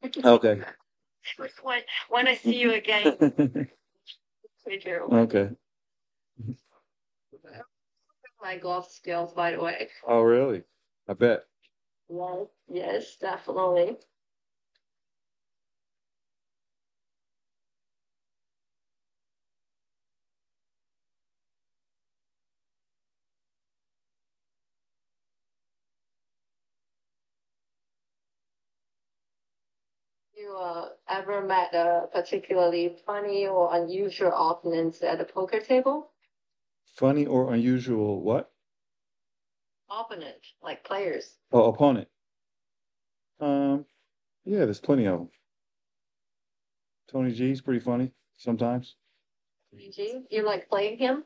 Okay. When I see you again, Okay. my golf skills, by the way. Oh, really? I bet. Well, yes, definitely. You ever met a particularly funny or unusual opponent at a poker table? Funny or unusual what? Opponent, like players. Oh, opponent. Um, yeah, there's plenty of them. Tony G's pretty funny sometimes. GG, you like playing him?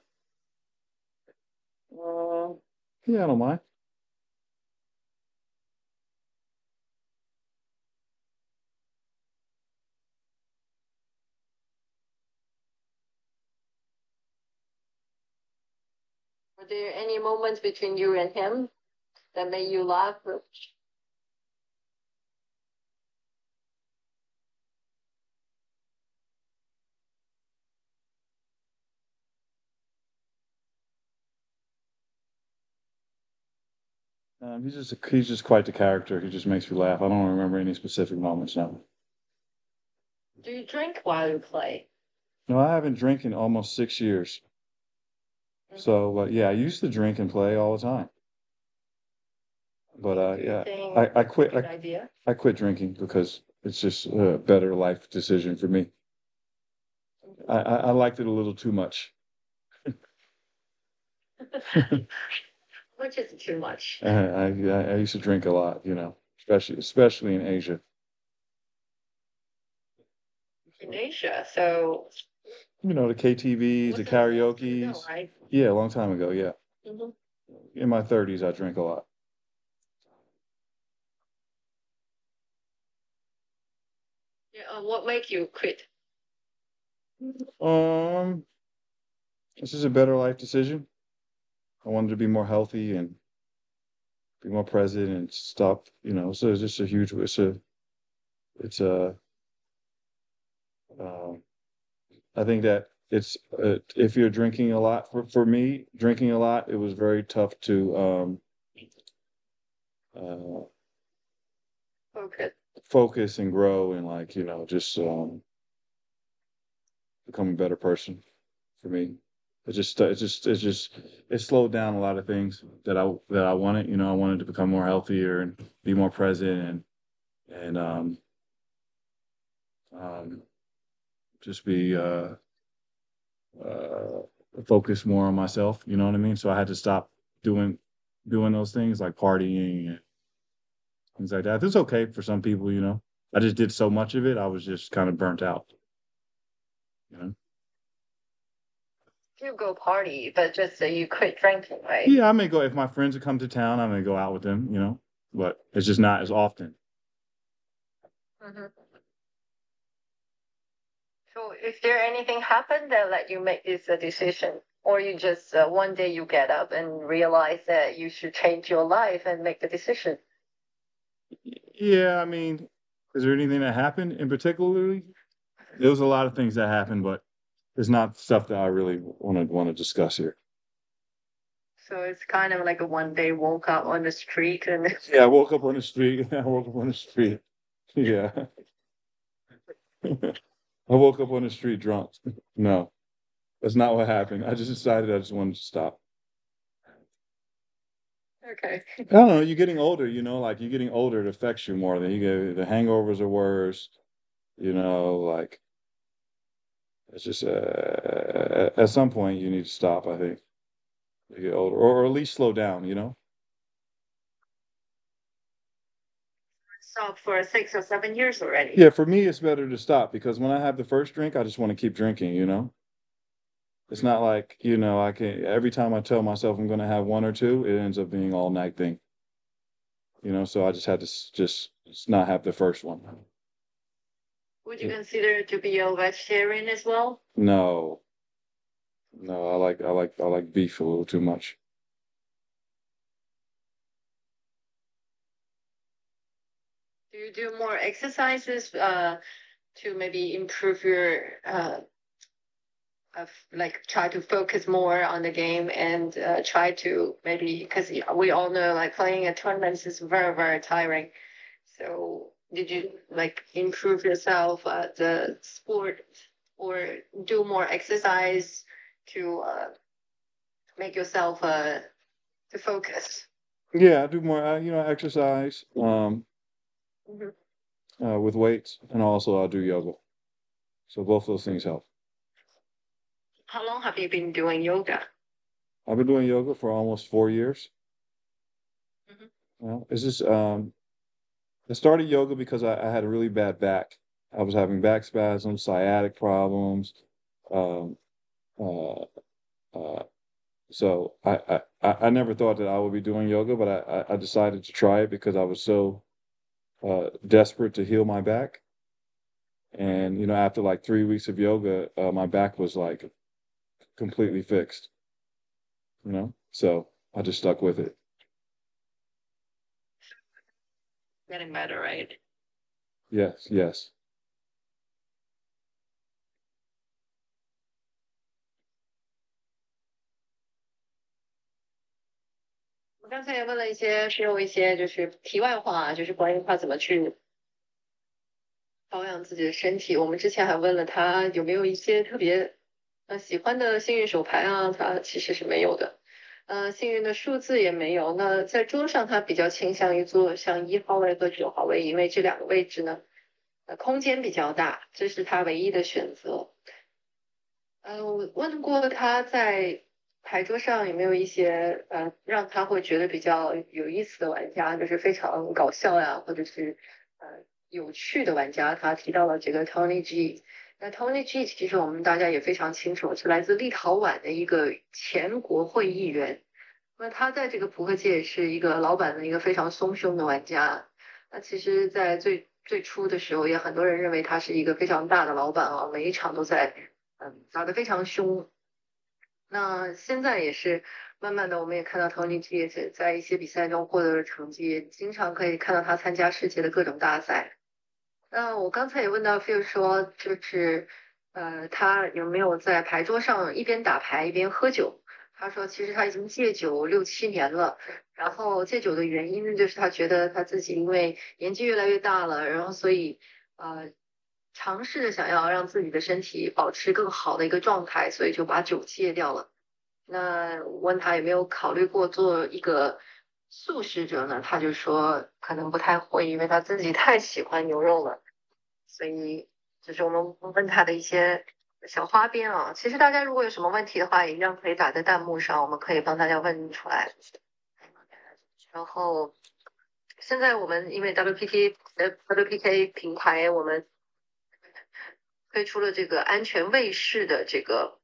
Uh, yeah, I don't mind. Were there any moments between you and him that made you laugh? He's just quite the character. He just makes me laugh. I don't remember any specific moments now. Do you drink while you play? No, I haven't drank in almost 6 years. So, but yeah, I used to drink and play all the time. But Do you yeah, think I it's a quit. good idea? I quit drinking because it's just a better life decision for me. I liked it a little too much. Which is too much. I used to drink a lot, especially in Asia. In Asia, so The KTVs, the was it a long time ago, karaoke's. right? Yeah, a long time ago. Yeah, Hmm. in my 30s, I drank a lot. Yeah, what made you quit? Um, this is a better life decision. I wanted to be more healthy and be more present and stop. So it's just a huge. It's a. Um, I think that it's if you're drinking a lot. For me, drinking a lot, it was very tough to uh, Okay. focus and grow and just become a better person for me. It slowed down a lot of things that I wanted. I wanted to become more healthier and be more present and um, just be uh, focus more on myself. You know what I mean? So I had to stop doing doing those things like partying and things like that. It's okay for some people. I just did so much of it. I was just kind of burnt out. You know? You go party, but just so you quit drinking, right? Yeah, I may go if my friends would come to town. I may go out with them. But it's just not as often. Hmm. So, is there anything happened that let you make this a decision, or you just one day you get up and realize that you should change your life and make the decision? Yeah, I mean, is there anything that happened in particularly? There was a lot of things that happened, but it's not stuff that I really want to discuss here. So it's kind of like a one day woke up on the street and Yeah, I woke up on the street. I woke up on the street. Yeah. I woke up on the street drunk. No, that's not what happened. I just decided I just wanted to stop. okay. I don't know. You're getting older, like you're getting older, it affects you more. Than you get the hangovers are worse, like it's just at some point you need to stop, I think. You get older, or at least slow down. Stopped for 6 or 7 years already. Yeah, for me, it's better to stop because when I have the first drink, I just want to keep drinking. It's not like, I can, every time I tell myself I'm going to have one or two, it ends up being all night thing. So I just had to just not have the first one. Would you Yeah. consider to be a vegetarian as well? No, no, I like beef a little too much. Do Do you do more exercises to maybe improve your of like try to focus more on the game and try to maybe because we all know like playing a tournament is very tiring. So did you like improve yourself at the sport or do more exercise to make yourself to focus? Yeah, I do more, exercise, Mhm. with weights, and also I do yoga. So both those things help. How long have you been doing yoga? I've been doing yoga for almost 4 years. Mhm. It's just I started yoga because I had a really bad back. I was having back spasms, sciatic problems. Um, uh, uh, so I never thought that I would be doing yoga, but I decided to try it because I was so desperate to heal my back. And after like 3 weeks of yoga, my back was like completely fixed. So I just stuck with it. Getting better, right? Yes, yes.我刚才也问了一些，是有一些就是题外话，就是关于他怎么去保养自己的身体。我们之前还问了他有没有一些特别喜欢的幸运手牌啊，他其实是没有的。幸运的数字也没有。那在桌上，他比较倾向于做像1号位和9号位，因为这两个位置呢，空间比较大，这是他唯一的选择。我问过他在牌桌上有没有一些让他会觉得比较有意思的玩家，就是非常搞笑呀，或者是有趣的玩家。他提到了这个 Tony G。那 Tony G 其实我们大家也非常清楚，是来自立陶宛的一个前国会议员。那他在这个扑克界是一个老板的一个非常松胸的玩家。那其实，在最初的时候，也很多人认为他是一个非常大的老板啊，每一场都在打得非常凶。那现在也是慢慢的，我们也看到 Tony G 也是在一些比赛中获得了成绩，经常可以看到他参加世界的各种大赛。那我刚才也问到 Phil 说，就是他有没有在牌桌上一边打牌一边喝酒？他说，其实他已经戒酒6、7年了。然后戒酒的原因呢，就是他觉得他自己因为年纪越来越大了，然后所以尝试着想要让自己的身体保持更好的一个状态，所以就把酒戒掉了。那我问他有没有考虑过做一个素食者呢？他就说可能不太会，因为他自己太喜欢牛肉了。所以这是我们问他的一些小花边啊。其实大家如果有什么问题的话，也一样可以打在弹幕上，我们可以帮大家问出来。然后现在我们因为 WPK 平台，我们推出了这个安全卫士的这个。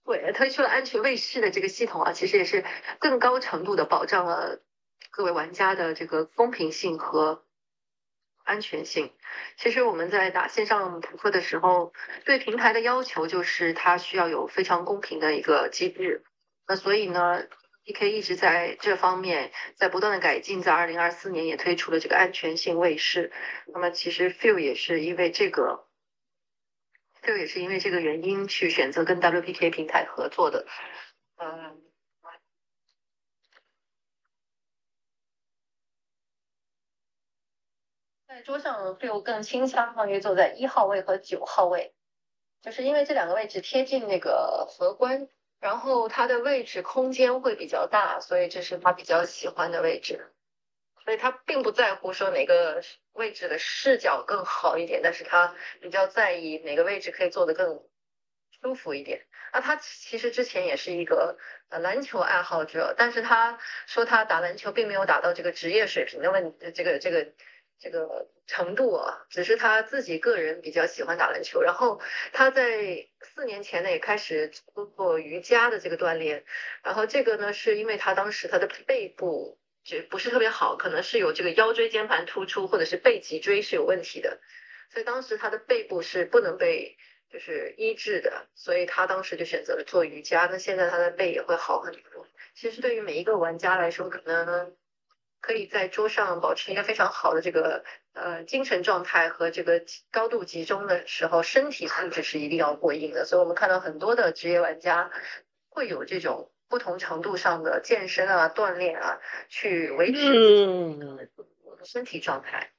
对，推出了安全卫士的这个系统啊，其实也是更高程度的保障了各位玩家的这个公平性和安全性。其实我们在打线上扑克的时候，对平台的要求就是它需要有非常公平的一个机制。那所以呢，PK 一直在这方面在不断的改进，在2024年也推出了这个安全性卫士。那么其实 Phil 也是因为这个。Phil 也是因为这个原因去选择跟 WPK 平台合作的。嗯，在桌上 Phil 更倾向于坐在1号位和9号位，就是因为这两个位置贴近那个荷官，然后它的位置空间会比较大，所以这是他比较喜欢的位置。所以他并不在乎说哪个位置的视角更好一点，但是他比较在意哪个位置可以坐得更舒服一点。那他其实之前也是一个篮球爱好者，但是他说他打篮球并没有达到这个职业水平的这个程度啊，只是他自己个人比较喜欢打篮球。然后他在4年前呢也开始做瑜伽的这个锻炼，然后这个呢是因为他当时他的背部就不是特别好，可能是有这个腰椎间盘突出或者是背脊椎是有问题的，所以当时他的背部是不能被就是医治的，所以他当时就选择了做瑜伽。那现在他的背也会好很多。其实对于每一个玩家来说，可能可以在桌上保持一个非常好的这个精神状态和这个高度集中的时候，身体素质是一定要过硬的。所以我们看到很多的职业玩家会有这种不同程度上的健身啊、锻炼啊，去维持身体状态。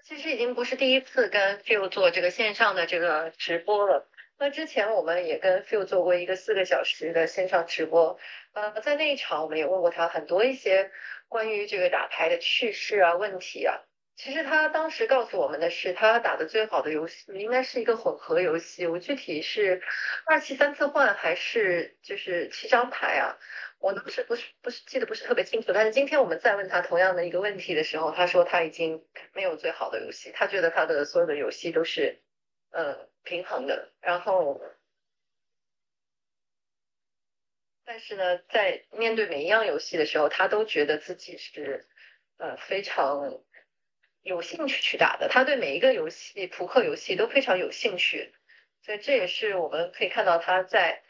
其实已经不是第一次跟 Phil 做这个线上的这个直播了。那之前我们也跟 Phil 做过一个4个小时的线上直播，在那一场我们也问过他很多一些关于这个打牌的趣事啊、问题啊。其实他当时告诉我们的是，他打的最好的游戏应该是一个混合游戏，我具体是2期3次换还是就是7张牌啊？我当时不是记得不是特别清楚，但是今天我们再问他同样的一个问题的时候，他说他已经没有最好的游戏，他觉得他的所有的游戏都是平衡的，然后但是呢，在面对每一样游戏的时候，他都觉得自己是非常有兴趣去打的，他对每一个游戏扑克游戏都非常有兴趣，所以这也是我们可以看到他在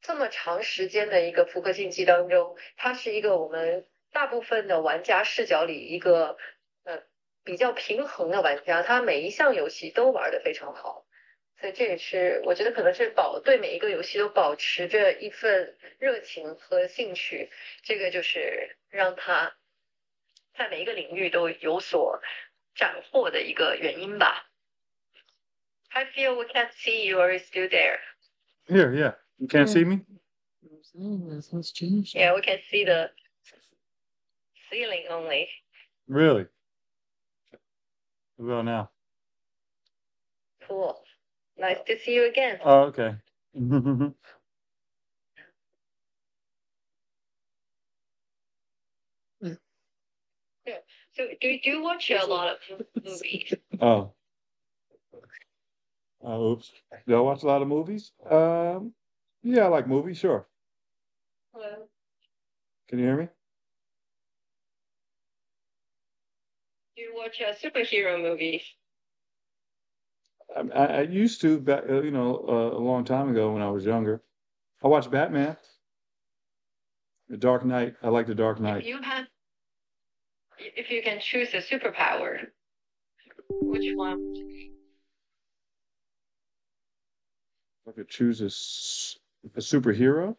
这么长时间的一个扑克竞技当中，他是一个我们大部分的玩家视角里一个比较平衡的玩家，他每一项游戏都玩得非常好。所以这也是我觉得可能是对每一个游戏都保持着一份热情和兴趣，这个就是让他在每一个领域都有所斩获的一个原因吧。I feel we can't see you or still there. Here, yeah. You can't see me? Yeah, we can see the ceiling only. Really? Well, now. Cool. Nice to see you again. Oh, okay. Yeah. So do you watch a lot of movies? Oh. Oops. Do I watch a lot of movies? Yeah, I like movies, sure. Hello. Can you hear me? Do you watch superhero movies? I used to back, a long time ago when I was younger. I watched Batman, The Dark Knight. I like The Dark Knight. If you can choose a superpower, which one? I could choose a superhero.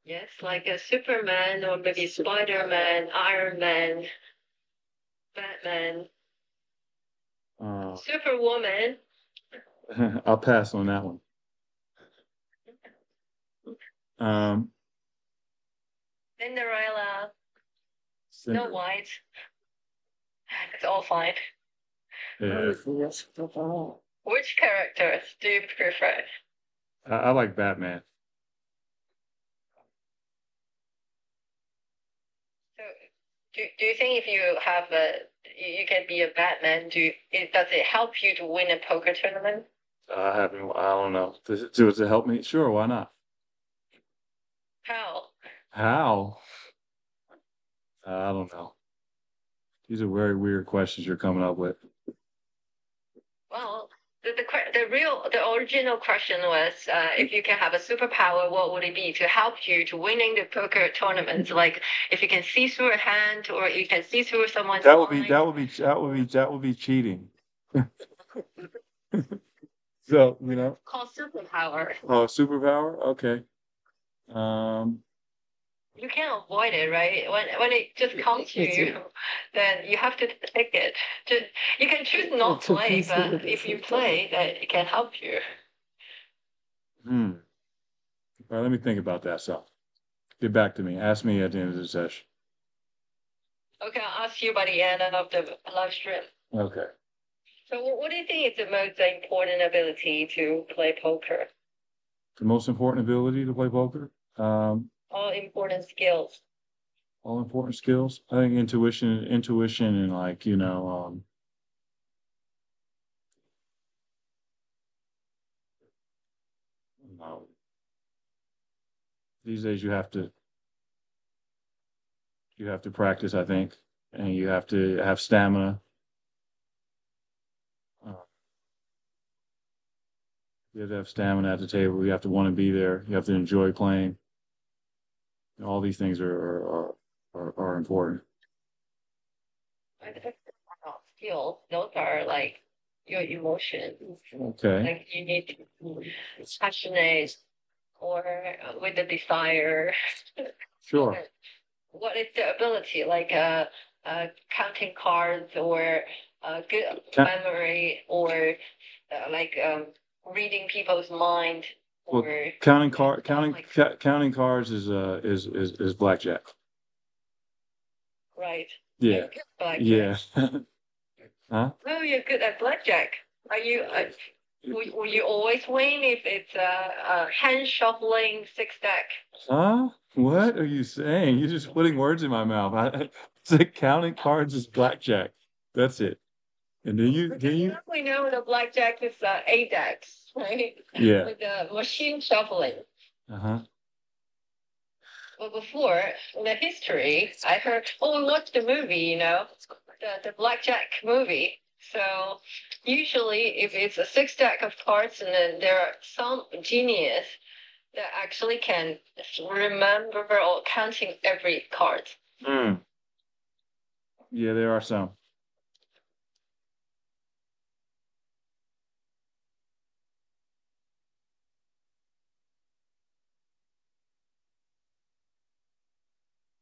Yes, like a Superman or maybe Spider-Man, Iron Man, Batman, Superwoman. I'll pass on that one. Cinderella, Snow White. It's all fine. Yeah. Which characters do you prefer? I like Batman. So, do you think if you have you can be a Batman. Does it help you to win a poker tournament? I don't know. Does it help me? Sure, why not? How? How? I don't know. These are very weird questions you're coming up with. Well, the original question was, if you can have a superpower, what would it be to help you to winning the poker tournament? Like if you can see through a hand or you can see through someone's mind. That would be cheating. So, Called superpower. oh, superpower? Okay. Um, You can't avoid it, right? When it just comes to you, then you have to take it. Just, you can choose not to play, but if you play, that it can help you. hmm. All right, let me think about that. So, get back to me. Ask me at the end of the session. Okay, I'll ask you by the end of the live stream. Okay. So, what do you think is the most important ability to play poker? The most important ability to play poker? All important skills. All important skills. I think intuition, and like um, these days you have to practice. I think, and you have to have stamina. Uh, you have to have stamina at the table. You have to want to be there. You have to enjoy playing. All these things are important. I think they're not skills. Those are like your emotions. Okay. Like you need to be passionate or with the desire. Sure. What is the ability? Like counting cards or good memory or like reading people's mind Well, or counting cards is blackjack. right. Yeah. Yeah. Huh? Oh, you're good at blackjack. Are you? Will you always win if it's a hand shuffling six deck? Huh? What are you saying? You're just putting words in my mouth. It's like counting cards is blackjack. That's it. And We know the blackjack is eight decks, right? Yeah. With the machine shuffling. Uh-huh. Well, before in the history, I heard. Oh, we watched the movie. The blackjack movie. So usually, if it's a six deck of cards, and then there are some genius that actually can remember or counting every card. Mm. Yeah, there are some.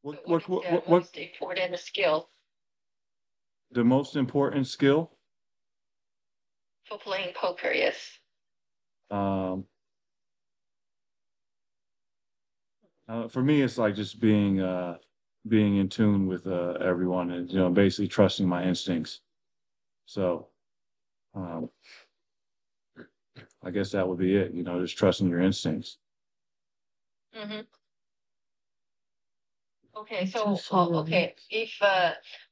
What is the most important skill The most important skill? for playing poker? Yes. Um, for me, it's like just being in tune with everyone, and basically trusting my instincts. So, um, I guess that would be it. Just trusting your instincts. Mm-hmm. Okay, so okay, if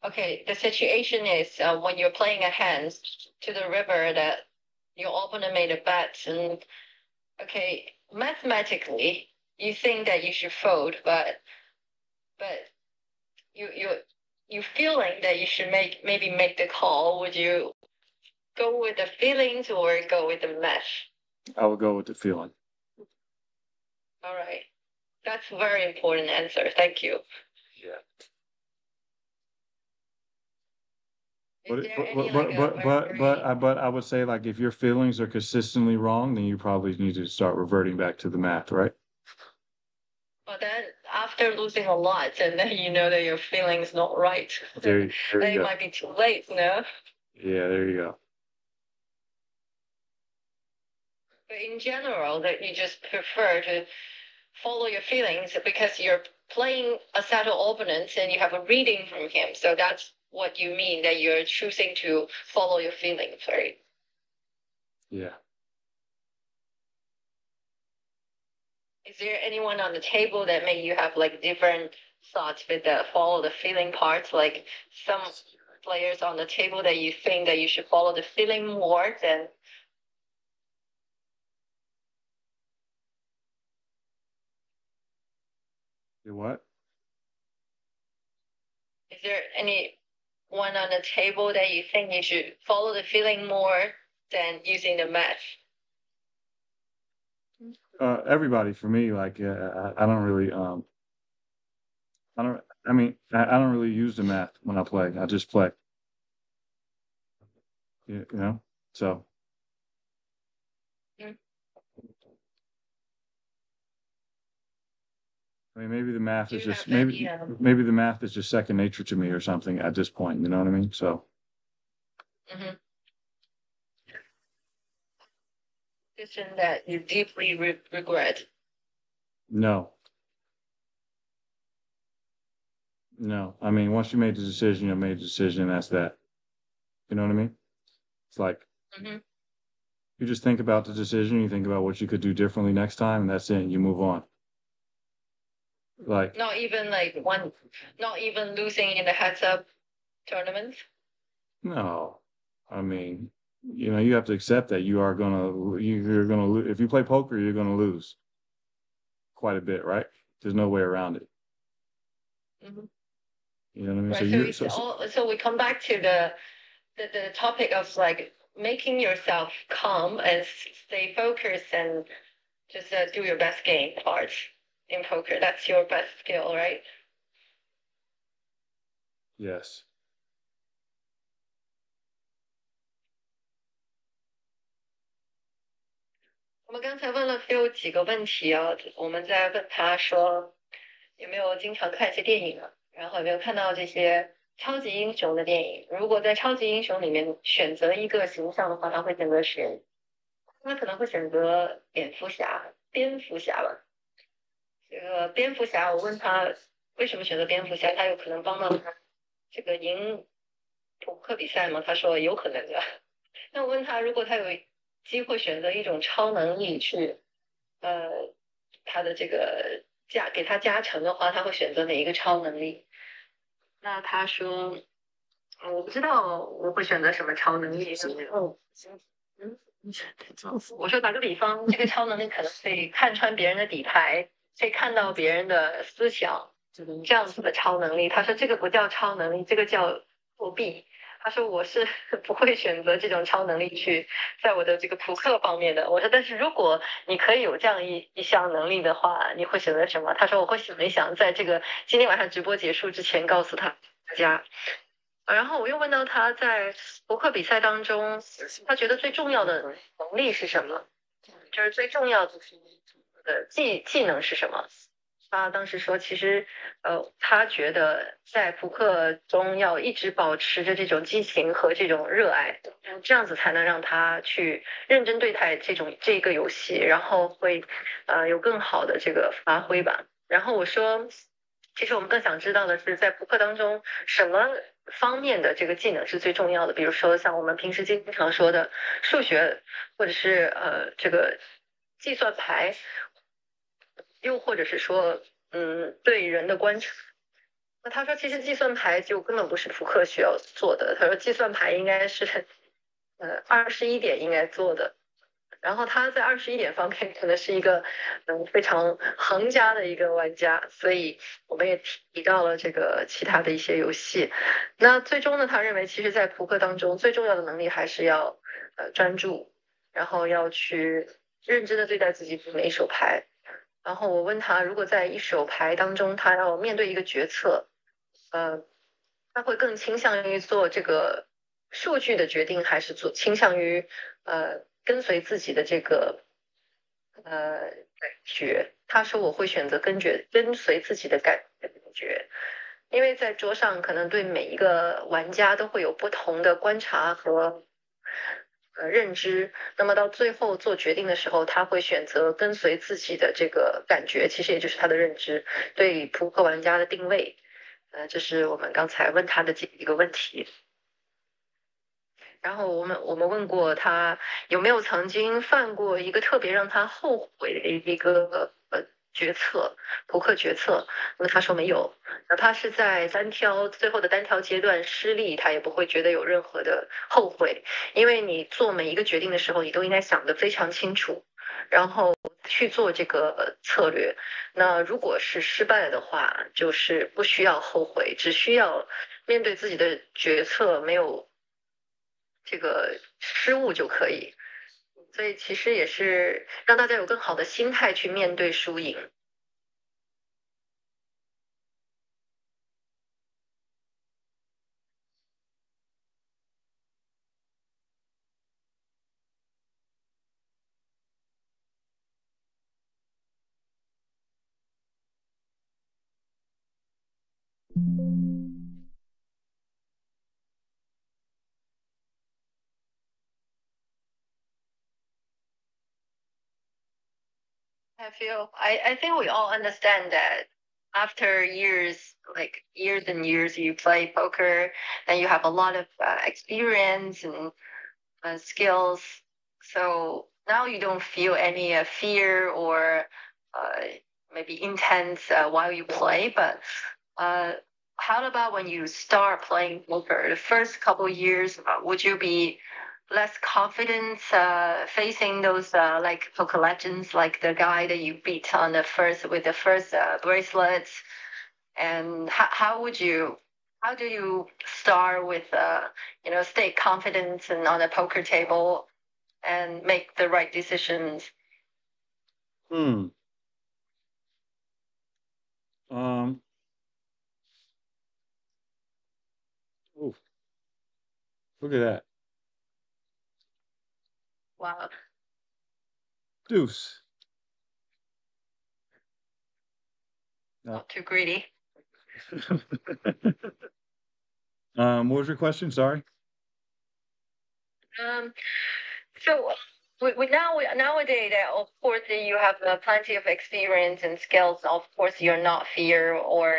okay, the situation is when you're playing a hand to the river that your opponent made a bet, and okay, mathematically you think that you should fold, but you you feeling that you should maybe make the call. Would you go with the feelings or go with the math? I would go with the feeling. All right, that's a very important answer. Thank you. Yeah. Is there any like a very But I would say, like, if your feelings are consistently wrong, then you probably need to start reverting back to the math, right? But then after losing a lot, and then you know that your feeling's not right, There you then it go. might be too late, no? Yeah, there you go. But in general, that you just prefer to follow your feelings because you're playing a set of opponents and you have a reading from him. So that's what you mean that you're choosing to follow your feelings, right? Yeah. Is there anyone on the table that made you have like different thoughts with the follow the feeling parts? Like some players on the table that you think that you should follow the feeling more than What? is there anyone on the table that you think you should follow the feeling more than using the math? Everybody for me, like I don't really I don't really use the math when I play. I just play. You know, so. Mm. I mean, maybe the math Do is you just have any maybe the math is just second nature to me or something at this point. You know what I mean? So decision that you deeply regret? no, no. I mean, once you made the decision, you made the decision, and that's that. You know what I mean? It's like you just think about the decision, you think about what you could do differently next time, and that's it. And you move on. Like Not even like one, not even losing in the heads up tournament. no, I mean, you know, you have to accept that you're gonna lose. If you play poker, you're gonna lose quite a bit, right? There's no way around it. You know what I mean? Right. So we come back to the topic of like making yourself calm and stay focused and just do your best game part in poker. That's your best skill, right? yes. 我们刚才问了 Phil 几个问题啊，我们在问他说有没有经常看一些电影啊，然后有没有看到这些超级英雄的电影？如果在超级英雄里面选择一个形象的话，他会选择谁？他可能会选择蝙蝠侠，蝙蝠侠吧。这个蝙蝠侠，我问他为什么选择蝙蝠侠，他有可能帮到他这个赢扑克比赛吗？他说有可能的。那我问他，如果他有机会选择一种超能力去，他的这个给他加成的话，他会选择哪一个超能力？那他说，我不知道我会选择什么超能力。我说打个比方，这个超能力可能可以看穿别人的底牌，可以看到别人的思想，这样子的超能力。他说这个不叫超能力，这个叫作弊。他说我是不会选择这种超能力去在我的这个扑克方面的。我说但是如果你可以有这样一项能力的话，你会选择什么？他说我会想一想，在这个今天晚上直播结束之前告诉大家。然后我又问到他在扑克比赛当中，他觉得最重要的能力是什么？就是最重要的技能是什么？他当时说，其实他觉得在扑克中要一直保持着这种激情和这种热爱，这样子才能让他去认真对待这个游戏，然后会有更好的这个发挥吧。然后我说，其实我们更想知道的是，在扑克当中什么方面的这个技能是最重要的？比如说像我们平时经常说的数学，或者是这个计算牌，又或者是说对人的观察。那他说，其实计算牌就根本不是扑克需要做的。他说，计算牌应该是21点应该做的。然后他在21点方面可能是一个非常行家的一个玩家，所以我们也提到了这个其他的一些游戏。那最终呢，他认为其实在扑克当中最重要的能力还是要专注，然后要去认真的对待自己的每一手牌。然后我问他，如果在一手牌当中，他要面对一个决策，他会更倾向于做这个数据的决定，还是倾向于跟随自己的这个感觉？他说我会选择跟随自己的感觉，因为在桌上可能对每一个玩家都会有不同的观察和认知，那么到最后做决定的时候，他会选择跟随自己的这个感觉，其实也就是他的认知对扑克玩家的定位。这是我们刚才问他的几个问题。然后我们问过他有没有曾经犯过一个特别让他后悔的一个决策，扑克决策。那么他说没有，哪怕是在最后的单挑阶段失利，他也不会觉得有任何的后悔，因为你做每一个决定的时候，你都应该想得非常清楚，然后去做这个策略。那如果是失败了的话，就是不需要后悔，只需要面对自己的决策没有这个失误就可以。所以其实也是让大家有更好的心态去面对输赢。I think we all understand that after years and years, you play poker and you have a lot of experience and skills. So now you don't feel any fear or uh, maybe intense while you play. But uh, how about when you start playing poker? The first couple years, would you be less confident facing those like poker legends, like the guy that you beat on the first with the first bracelets? And how do you start with stay confident and on a poker table and make the right decisions? Hmm. Ooh, look at that. Wow, Deuce. No. not too greedy. What was your question? Sorry. Um, so nowadays, of course, you have plenty of experience and skills. Of course, you're not fear or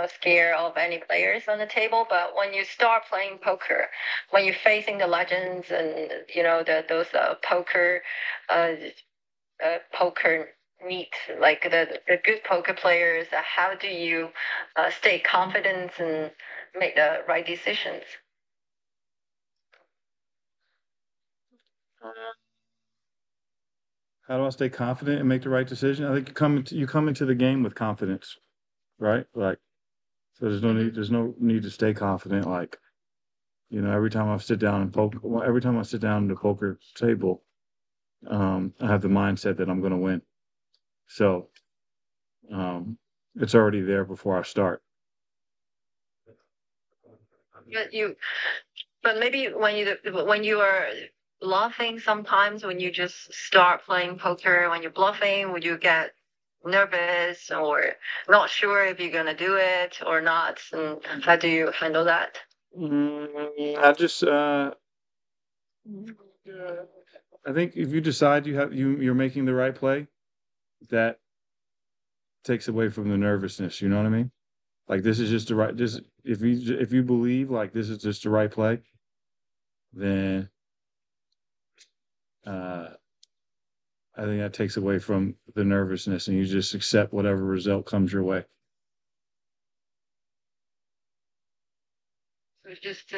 scared of any players on the table. But when you start playing poker, when you're facing the legends and those uh, poker meet like the good poker players, how do you stay confident and make the right decisions? How do I stay confident and make the right decision? I think you come into the game with confidence, right? Like, so there's no need to stay confident. Like, every time I sit down and every time I sit down at the poker table, I have the mindset that I'm going to win. So, um, it's already there before I start. But maybe when you are bluffing, sometimes when you just start playing poker, when you're bluffing, would you get nervous or not sure if you're gonna do it or not? And how do you handle that? I just, I think if you decide you're making the right play, that takes away from the nervousness. You know what I mean? Like this is just the right. This if you believe like this is just the right play, then uh, I think that takes away from the nervousness, and you just accept whatever result comes your way. So just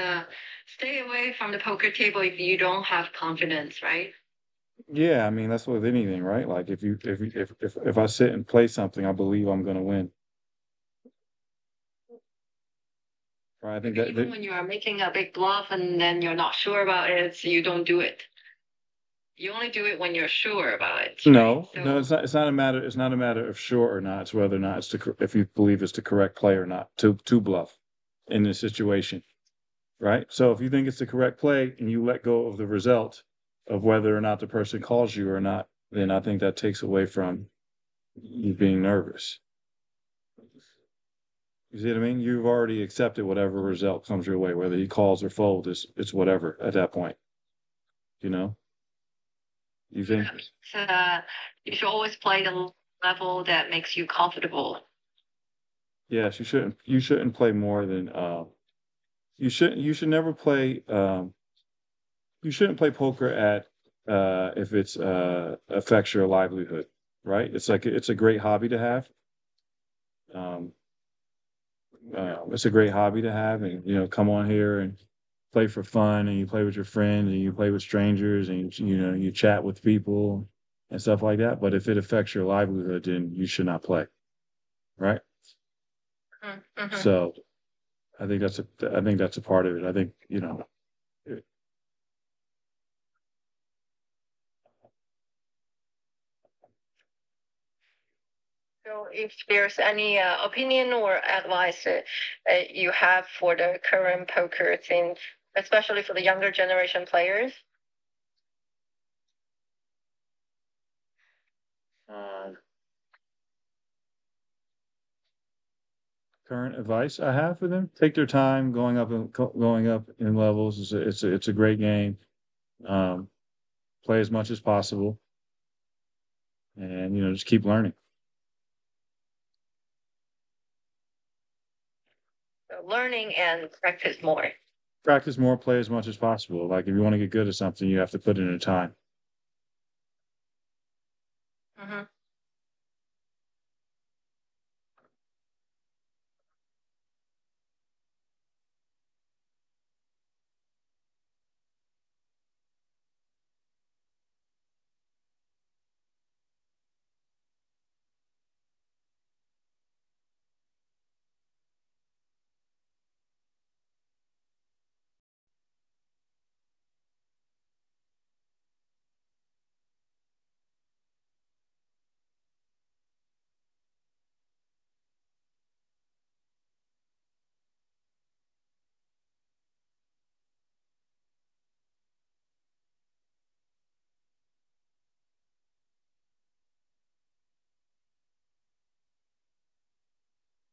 stay away from the poker table if you don't have confidence, right? Yeah, I mean that's with anything, right? Like if I sit and play something, I believe I'm going to win. Right? I think Even when you are making a big bluff and then you're not sure about it, so you don't do it. You only do it when you're sure about it, no, right? no, it's not. It's not a matter. It's not a matter of sure or not. It's whether or not if you believe it's the correct play or not to bluff in this situation, right? So if you think it's the correct play and you let go of the result of whether or not the person calls you or not, then I think that takes away from you being nervous. You see what I mean? You've already accepted whatever result comes your way, whether he calls or folds, it's whatever at that point. You know? You think? You should always play the level that makes you comfortable. Yes, you shouldn't play more than you should never play you shouldn't play poker at if it's affects your livelihood. right? It's a great hobby to have. It's a great hobby to have, and come on here and play for fun, and you play with your friends, and you play with strangers, and you chat with people and stuff like that. But if it affects your livelihood, then you should not play, right? Mm-hmm. So I think that's a part of it. I think So if there's any opinion or advice you have for the current poker scene, especially for the younger generation players? current advice I have for them: take their time going up in levels. It's a great game. Um, Play as much as possible, and just keep learning. So learning and practice more. Practice more, play as much as possible. Like if you want to get good at something, you have to put in the time. Mm-hmm.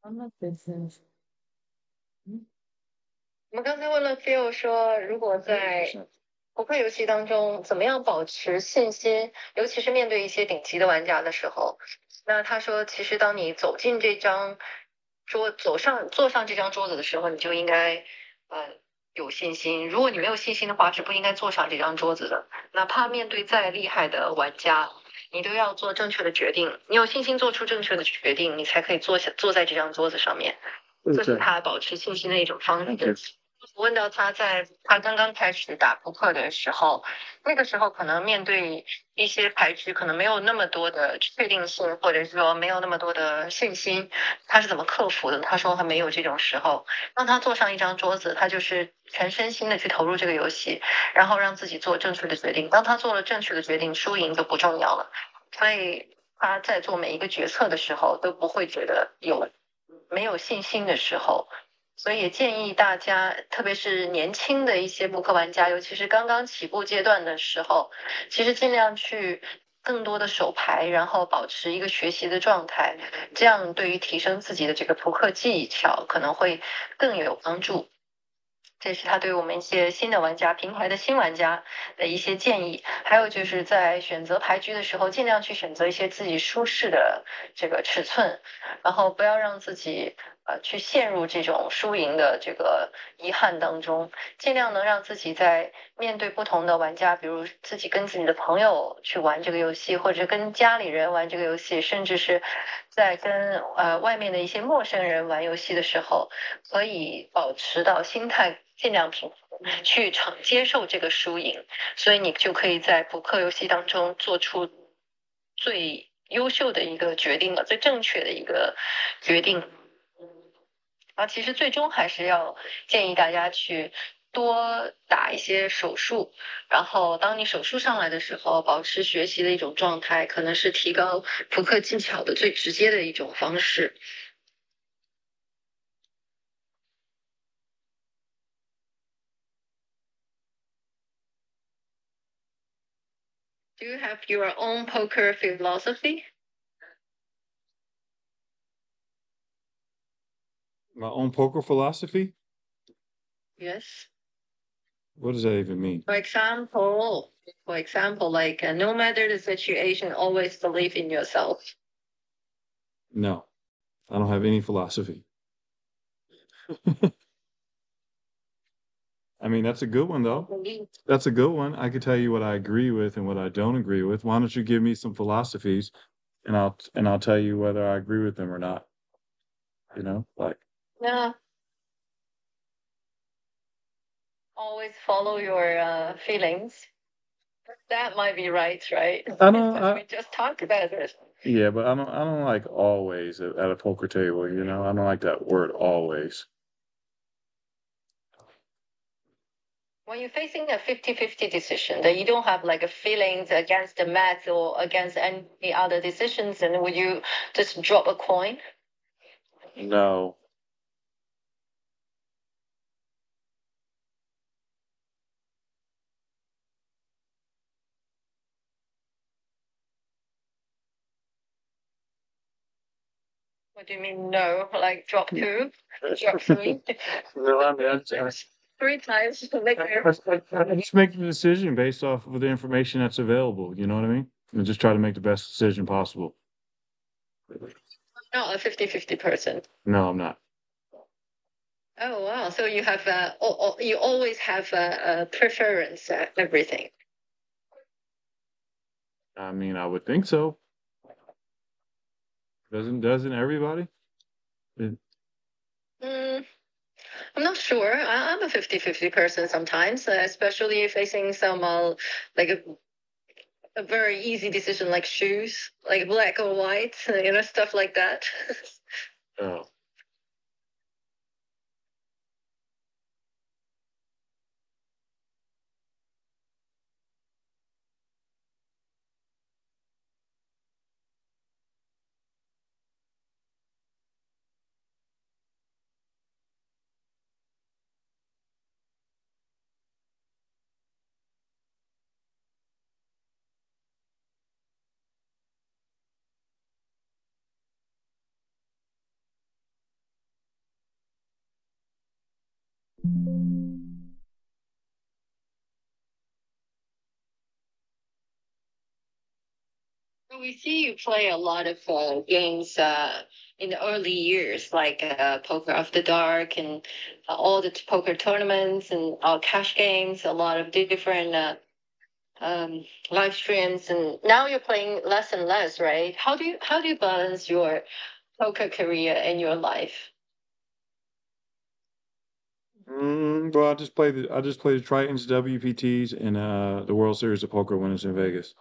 我们刚才问了 Phil 说，如果在扑克游戏当中，怎么样保持信心，尤其是面对一些顶级的玩家的时候，那他说，其实当你走进这张坐上这张桌子的时候，你就应该有信心。如果你没有信心的话，是不应该坐上这张桌子的。哪怕面对再厉害的玩家，你都要做正确的决定。你有信心做出正确的决定，你才可以坐在这张桌子上面。这是他保持信心的一种方式。问到他在他刚刚开始打扑克的时候，那个时候可能面对一些牌局，可能没有那么多的确定性，或者说没有那么多的信心，他是怎么克服的？他说他没有这种时候，让他坐上一张桌子，他就是全身心的去投入这个游戏，然后让自己做正确的决定。当他做了正确的决定，输赢就不重要了。所以他在做每一个决策的时候，都不会觉得没有信心的时候。所以也建议大家，特别是年轻的一些扑克玩家，尤其是刚刚起步阶段的时候，其实尽量去更多的手牌，然后保持一个学习的状态，这样对于提升自己的这个扑克技巧可能会更有帮助。这是他对我们一些新的玩家、平台的新玩家的一些建议。还有就是在选择牌局的时候，尽量去选择一些自己舒适的这个尺寸，然后不要让自己去陷入这种输赢的这个遗憾当中，尽量能让自己在面对不同的玩家，比如自己跟自己的朋友去玩这个游戏，或者跟家里人玩这个游戏，甚至是在跟外面的一些陌生人玩游戏的时候，可以保持到心态尽量平和，去接受这个输赢，所以你就可以在扑克游戏当中做出最优秀的一个决定了，最正确的一个决定。其实最终还是要建议大家去多打一些手术，然后当你手术上来的时候，保持学习的一种状态，可能是提高扑克技巧的最直接的一种方式。Do you have your own poker philosophy? My own poker philosophy? Yes. What does that even mean? For example, like no matter the situation, always believe in yourself. No, I don't have any philosophy. I mean, that's a good one, though. That's a good one. I could tell you what I agree with and what I don't agree with. Why don't you give me some philosophies and I'll tell you whether I agree with them or not. You know, like Yeah. Always follow your feelings. That might be right, right? I don't. Because we just talked about it. Yeah, but I don't like always at a poker table. You know, I don't like that word always. When you're facing a 50-50 decision, that you don't have like a feelings against the math or against any other decisions, and would you just drop a coin? No. What do you mean no? Like drop two? Drop three? No, I mean, Three times to make I just make the decision based off of the information that's available. You know what I mean? And just try to make the best decision possible. not a 50-50 person. No, I'm not. Oh wow! So you have you always have a preference everything. I mean, I would think so. Doesn't everybody? Mm, I'm not sure. I'm a 50-50 person sometimes, especially facing some like a very easy decision like shoes, like black or white, stuff like that. Oh. So we see you play a lot of games in the early years, like Poker After Dark and all the poker tournaments and cash games, a lot of different live streams. And now you're playing less and less, right? How do you balance your poker career and your life? Well, I just play the Tritons, WPTs, and the World Series of Poker when it's in Vegas.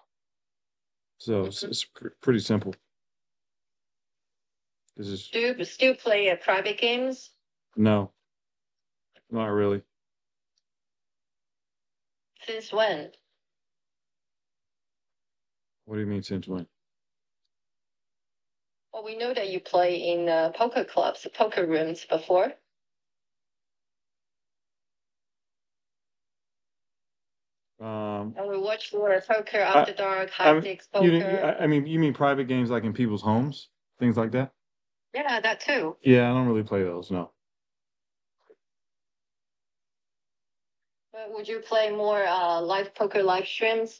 So it's pretty simple. This is Do you still play private games? no, not really. Since when? What do you mean since when? Well, we know that you play in poker clubs, poker rooms before. And we watch your Poker After Dark, High Stakes Poker. I mean, you mean private games like in people's homes, things like that? Yeah, that too. Yeah, I don't really play those. No. But would you play more live poker live streams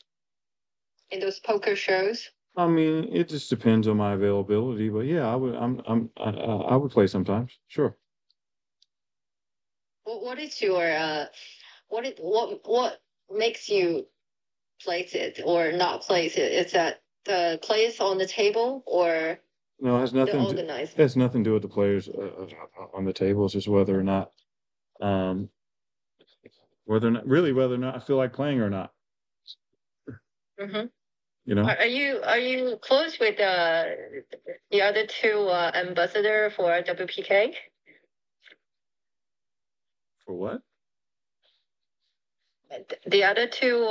in those poker shows? I mean, it just depends on my availability, but yeah, I would play sometimes. Sure. What is your what makes you place it or not place it? Is that the place on the table or No, it has the nothing to it organizer? has nothing to do with the players on the table. It's just um, whether or not I feel like playing or not. Mm-hmm. You know, Are you close with the other two ambassador for WPK? for what? The other two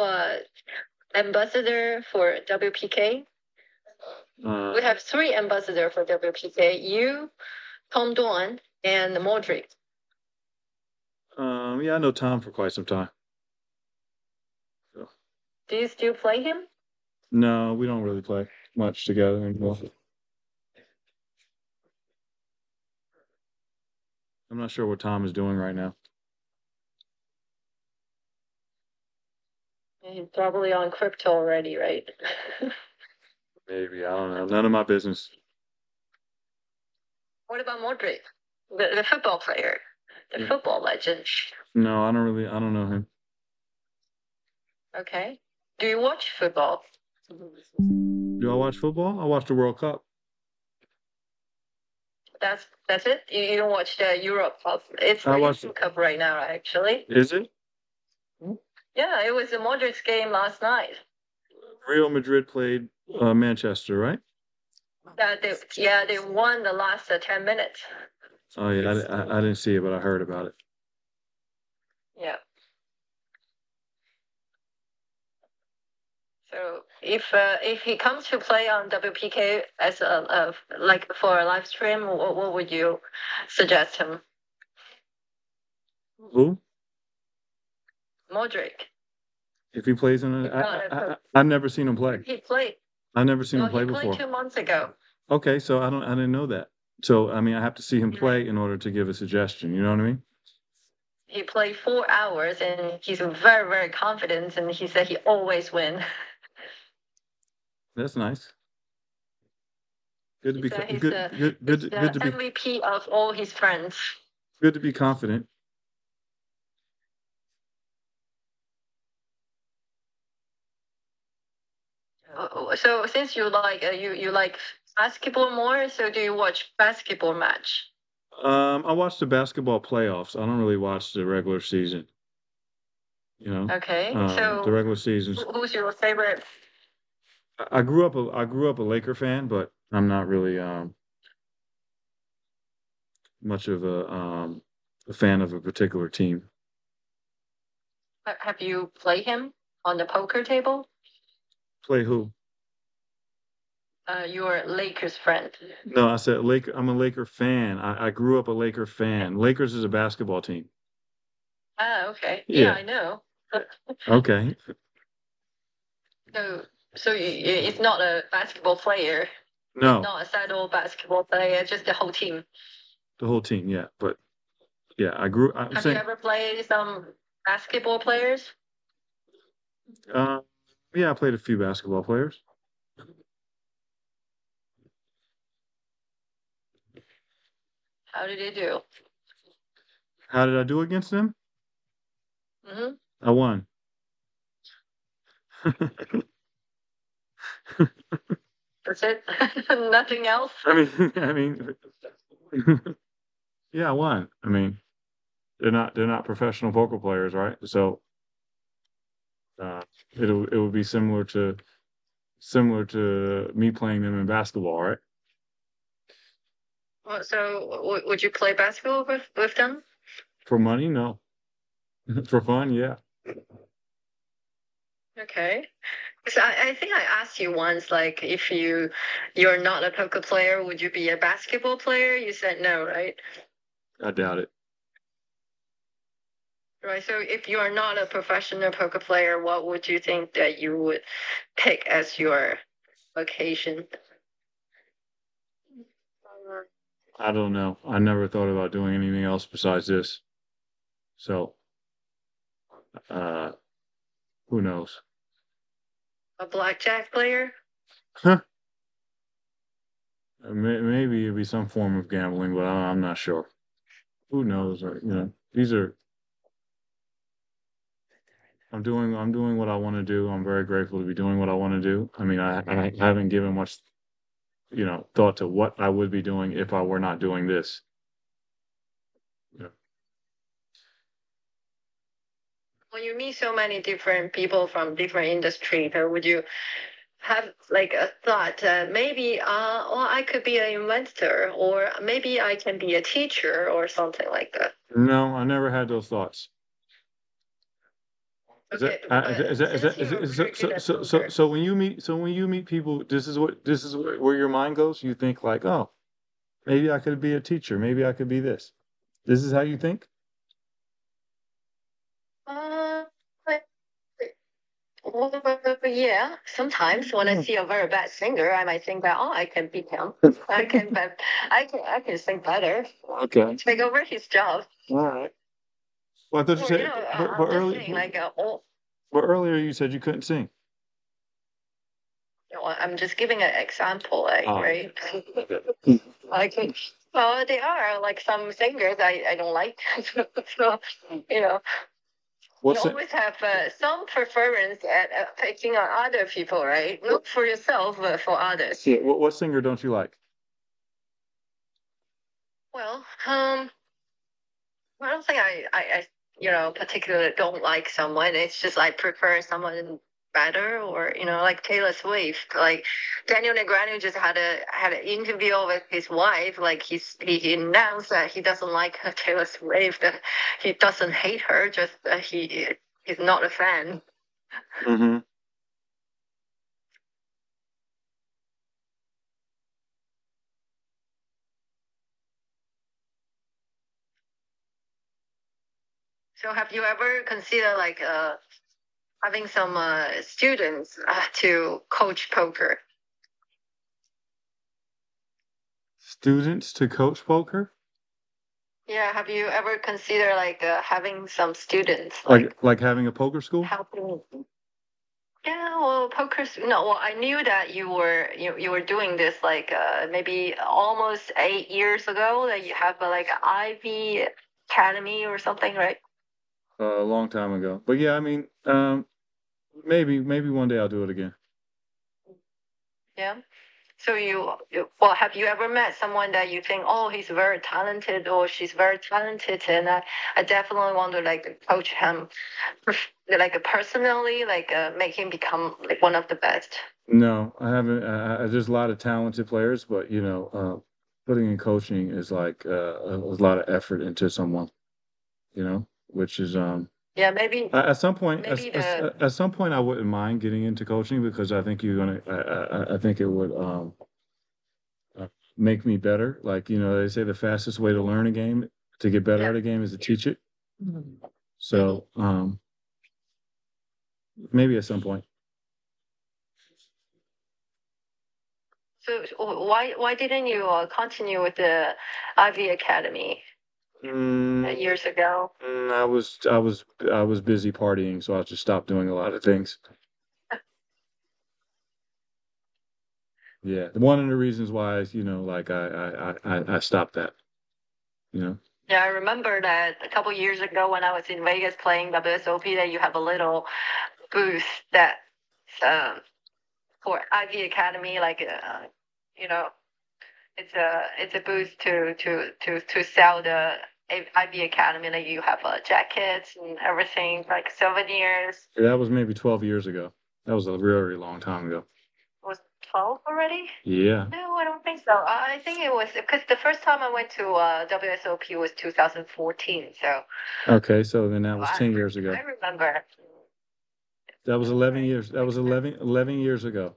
ambassador for WPK? We have three ambassador for WPK. You, Tom Duan, and Modric. Yeah, I know Tom for quite some time. So, Do you still play him? no, we don't really play much together anymore. I'm not sure what Tom is doing right now. He's probably on crypto already, right? Maybe I don't know. None of my business. What about Modric, the football player, the Yeah. football legend? No, I don't know him. Okay. Do you watch football? Do I watch football? I watch the World Cup. That's it. You don't watch the Europe Cup. It's I the watched. Europe Cup right now, actually. Is it? Yeah, it was a Modric's game last night. Real Madrid played Manchester, right? They won the last 10 minutes. Oh yeah, I didn't see it, but I heard about it. Yeah. So if he comes to play on WPK as like for a live stream, what would you suggest him? Who? Modric. If he plays in I've never seen him play. He played. I've never seen him play he before. played 2 months ago. Okay, so I didn't know that. So I mean, I have to see him play in order to give a suggestion. You know what I mean? He played 4 hours, and he's very, very confident, and he said he always win. That's nice. Good to be he's good to be MVP of all his friends. Good to be confident. So since you like you like basketball more, so do you watch basketball match? I watch the basketball playoffs. I don't really watch the regular season. You know. Okay. So the regular season. Who's your favorite? I grew up a Laker fan, but I'm not really much of a fan of a particular team. Have you played him on the poker table? Play who? Your Lakers friend. No, I said Laker. I'm a Laker fan. I grew up a Laker fan. Lakers is a basketball team. Ah, okay. Yeah, I know. Okay. So it's not a basketball player. No. It's not a settled basketball player, just the whole team. The whole team, yeah. But yeah, Have you ever played some basketball players? Yeah, I played a few basketball players. How did you do? How did I do against them? Mm-hmm. I won. That's it. Nothing else. I mean, yeah, I won. I mean, they're not professional poker players, right? So it would be similar to me playing them in basketball, right? So would you play basketball with them? For money, no. For fun, yeah. Okay. So I think I asked you once, like, if you're not a poker player, would you be a basketball player? You said no, right? I doubt it. Right. So if you are not a professional poker player, what would you think that you would pick as your vocation? I don't know. I never thought about doing anything else besides this. So, who knows? A blackjack player? Huh. Maybe it'd be some form of gambling, but I'm not sure. Who knows? You know, I'm doing what I want to do. I'm very grateful to be doing what I want to do. I mean, I haven't given much, thought to what I would be doing if I were not doing this. Yeah. When you meet so many different people from different industries, would you have like a thought maybe well, I could be an inventor, or maybe I can be a teacher or something like that? No, I never had those thoughts. Okay, so when you meet people, this is where your mind goes. You think like, oh, maybe I could be a teacher. Maybe I could be this. This is how you think? Yeah, sometimes when I see a very bad singer, I might think that, oh, I can beat him. I can sing better. Okay. Take over his job. All right. Well, I thought you said, but earlier you said you couldn't sing. I'm just giving an example, right? Like, well, there are like some singers I don't like, so What's it? always have some preference at picking on other people, right? Look for yourself, for others. Yeah, what singer don't you like? Well, I don't think I particularly don't like someone. It's just I prefer someone better, or like Taylor Swift. Like Daniel Negreanu just had an interview with his wife. Like he announced that he doesn't like Taylor Swift. He doesn't hate her. Just he's not a fan. Mm-hmm. So have you ever considered like having some students to coach poker? Students to coach poker? Yeah, have you ever considered like having some students Like having a poker school? helping? Yeah, well, no, well, I knew that you were doing this like maybe almost 8 years ago, that you have like Ivy Academy or something, right? A long time ago. But yeah, I mean, maybe one day I'll do it again. Yeah. So well, have you ever met someone that you think, oh, he's very talented or she's very talented, and I definitely want to like coach him, like personally, like make him become like one of the best. No, I haven't. There's a lot of talented players, but putting in coaching is like a lot of effort into someone, which is Yeah, maybe at some point, maybe the at some point, I wouldn't mind getting into coaching because I think you're gonna. I think it would make me better. Like they say, the fastest way to learn a game, to get better yeah. at a game, is to teach it. Mhm. So maybe at some point. So why didn't you continue with the Ivy Academy years ago? I was busy partying, so I just stopped doing a lot of things. Yeah, one of the reasons why is like I stopped that. You know. Yeah, I remember that a couple years ago when I was in Vegas playing WSOP, that you have a little booth that um, for Ivy Academy, like you know, it's a booth to sell the Ivy Academy. Like you have jackets and everything, like souvenirs. That was maybe 12 years ago. That was a very long time ago. Was 12 already? Yeah. No, I don't think so. I think it was because the first time I went to WSOP was 2014. So Okay, so then that was I, 10 years ago. I remember. That was 11 Right. years. That was 11 years ago.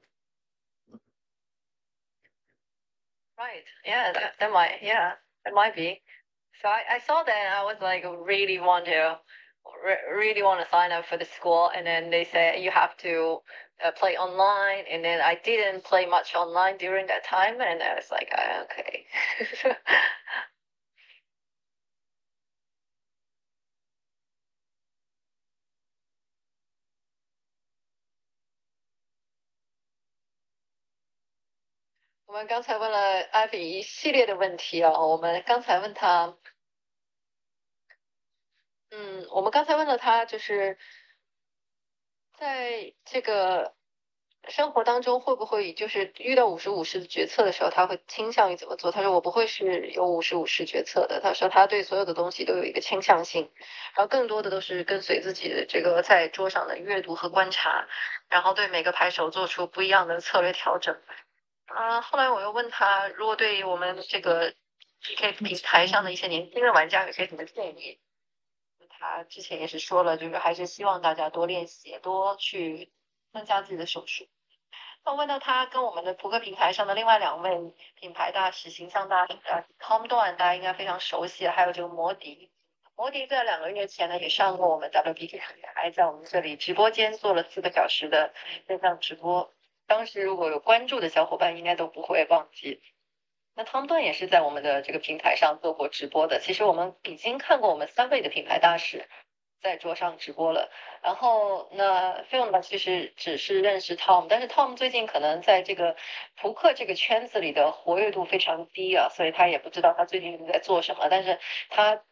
Right. Yeah, that might be. So I saw that and I was like really want to sign up for the school, and then they say you have to play online, and then I didn't play much online during that time, and I was like, okay.我们刚才问了艾比一系列的问题啊，我们刚才问他，我们刚才问了他，就是在这个生活当中会不会就是遇到50-50的决策的时候，他会倾向于怎么做？他说我不会是有50-50决策的。他说他对所有的东西都有一个倾向性，然后更多的都是跟随自己的这个在桌上的阅读和观察，然后对每个牌手做出不一样的策略调整。后来我又问他，如果对于我们这个 PK 平台上的一些年轻的玩家有些什么建议？他之前也是说了，就是还是希望大家多练习，多去增加自己的手势。那我问到他跟我们的扑克平台上的另外2位品牌大使、形象大使，Tom 段大家应该非常熟悉，还有这个摩迪。摩迪在2个月前呢也上过我们 WPK 平台，在我们这里直播间做了4个小时的线上直播。当时如果有关注的小伙伴，应该都不会忘记。那汤顿也是在我们的这个平台上做过直播的。其实我们已经看过我们3位的品牌大使在桌上直播了。然后那 Phil 呢，其实只是认识 Tom， 但是 Tom 最近可能在这个扑克这个圈子里的活跃度非常低啊，所以他也不知道他最近在做什么。但是他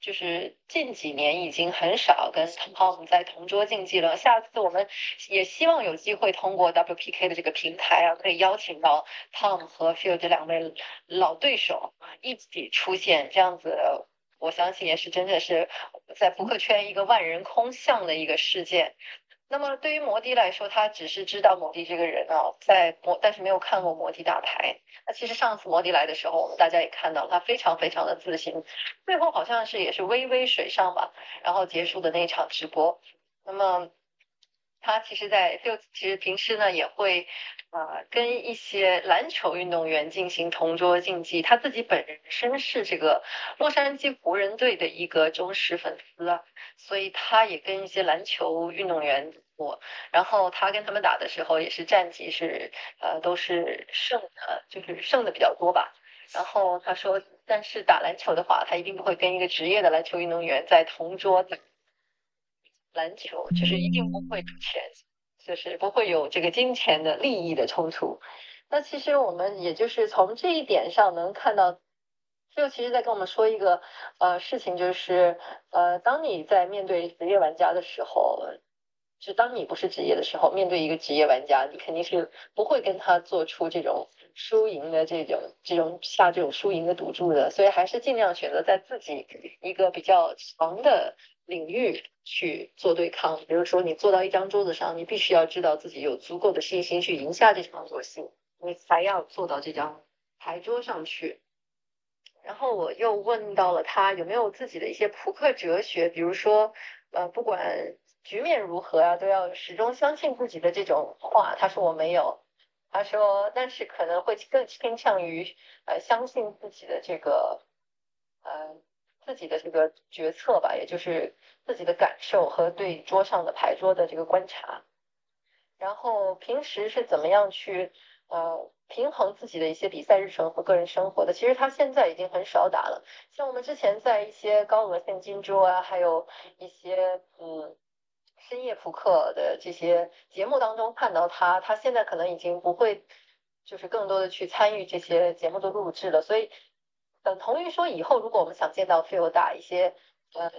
就是近几年已经很少跟 Tom 在同桌竞技了。下次我们也希望有机会通过 WPK 的这个平台啊，可以邀请到 Tom 和 Phil 这两位老对手一起出现，这样子我相信也是真的是在扑克圈一个万人空巷的一个事件。那么对于摩迪来说，他只是知道摩迪这个人啊，但是没有看过摩迪打牌。那其实上次摩迪来的时候，我们大家也看到他非常非常的自信，最后好像是也是微微水上吧，然后结束的那场直播。那么他其实平时呢也会跟一些篮球运动员进行同桌竞技，他自己本身是这个洛杉矶湖人队的一个忠实粉丝啊，所以他也跟一些篮球运动员过，然后他跟他们打的时候也是战绩是都是胜的，就是胜的比较多吧。然后他说，但是打篮球的话，他一定不会跟一个职业的篮球运动员在同桌打篮球，就是一定不会出钱，就是不会有这个金钱的利益的冲突。那其实我们也就是从这一点上能看到，就其实在跟我们说一个事情，就是当你在面对职业玩家的时候，就当你不是职业的时候，面对一个职业玩家，你肯定是不会跟他做出这种输赢的这种下这种输赢的赌注的，所以还是尽量选择在自己一个比较强的领域去做对抗。比如说，你坐到一张桌子上，你必须要知道自己有足够的信心去赢下这场游戏，你才要坐到这张牌桌上去。然后我又问到了他有没有自己的一些扑克哲学，比如说，不管局面如何啊，都要始终相信自己的这种话。他说我没有，他说但是可能会更偏向于相信自己的呃这个决策吧，也就是自己的感受和对桌上的牌桌的这个观察。然后平时是怎么样去平衡自己的一些比赛日程和个人生活的？其实他现在已经很少打了。像我们之前在一些高额现金桌啊，还有一些深夜扑克的这些节目当中看到他，他现在可能已经不会就是更多的去参与这些节目的录制了。所以等同于说以后如果我们想见到 Phil 打一些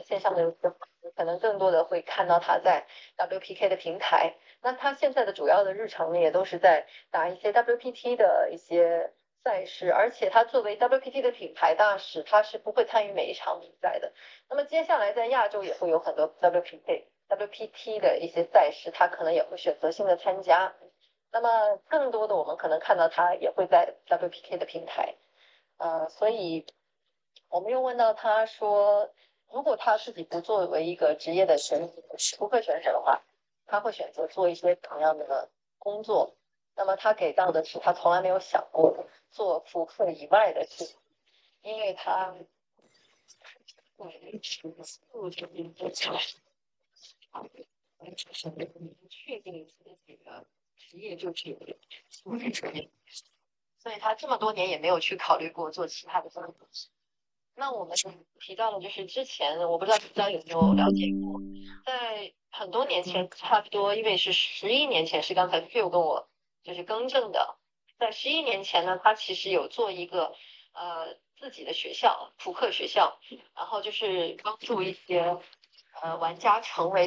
线上的游戏的话，可能更多的会看到他在 WPK 的平台。那他现在的主要的日程也都是在打一些 WPT 的一些赛事，而且他作为 WPT 的品牌大使，他是不会参与每一场比赛的。那么接下来在亚洲也会有很多 WPT 的一些赛事，他可能也会选择性的参加。那么更多的我们可能看到他也会在 WPK 的平台，所以我们又问到他说，如果他自己不作为一个职业的扑克选手的话，他会选择做一些同样的工作。那么他给到的是他从来没有想过做扑克以外的事情，因为他确定自己的职业就是扑克职业，所以他这么多年也没有去考虑过做其他的工作。那我们提到的就是之前，我不知道大家有没有了解过，在很多年前，差不多因为是11年前，是刚才 Phil 跟我就是更正的，在11年前呢，他其实有做一个自己的学校，扑克学校，然后就是帮助一些玩家